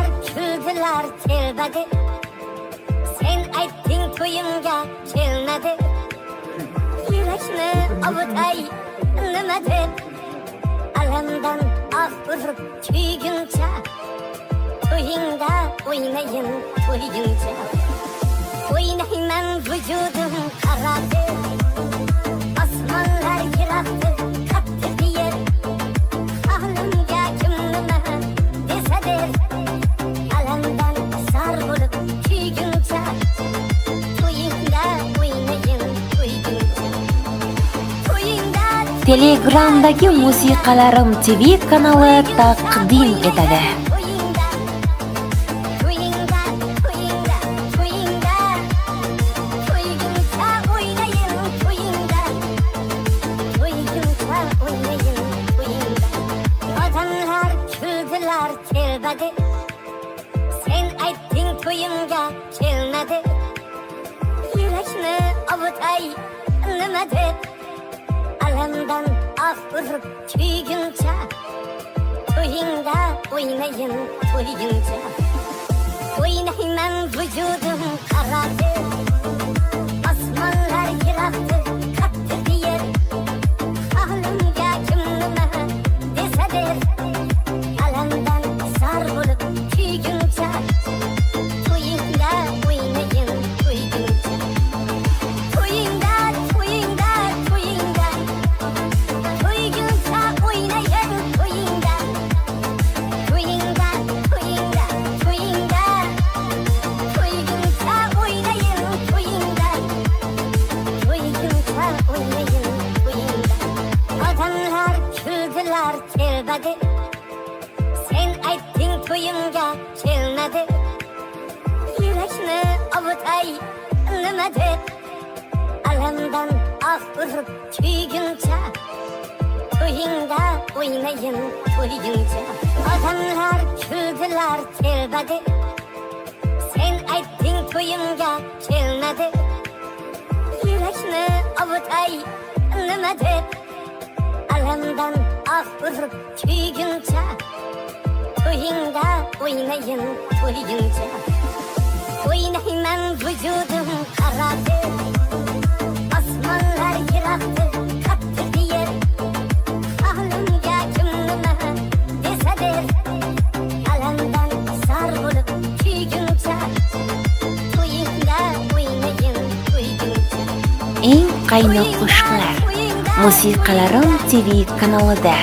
Odamlar kuldilar telbadi, sen aytding to'yimga kelmadi. Yurakni ovutay nima deb, alamdan ah urib kuyguncha, to'yingda o'ynayin to'yguncha. O'ynayman vujudim qaradi, osmonlar yiroqdi qattiq yer. Ahlimga kim nima desa der, alamdan sar bo'lib kuyguncha, to'yingda o'ynayin to'yguncha. To'yingda Telegramdagi musiqalarim TV kanali taqdim etadi. Odamlar kuldilar telbadi, sen aytding to'yimga kelmadi. Yurakni ovutay nima deb, alamdan ah urib kuyguncha, to'yingda o'ynayin to'yguncha. O'ynayman vujudim qaradi, osmonlar yiroqdi qattiq yer. Ahlimga kim nima desa der, alamdan sar bo'lib kuyguncha, to'yingda o'ynayin to'yguncha. To'yingda to'yingda to'yingda, to'yguncha o'ynayin to'yingda. To'yingda to'yingda to'yingda, to'yguncha o'ynayin to'yingda. To'yguncha o'ynayin to'yingda. Odamlar kuldilar telbadi, sen aytding to'yimga kelmadi. Yurakni ovutay nima deb, alamdan ah urib kuyguncha, to'yingda o'ynayin to'yguncha. Odamlar kuldilar telbadi, sen aytding to'yimga kelmadi. Yurakni ovutay nima deb, alamdan ah urib kuyguncha, to'yingda o'ynayin to'yguncha. O'ynayman vujudim qaradi, osmonlar yiroqdi qattiq yer. Ahlimga kim nima desa der, alamdan sar bo'lib kuyguncha, to'yingda o'ynayin to'yguncha. Eng qaynoq qo'shiqlar musiqalarim TV kanalida.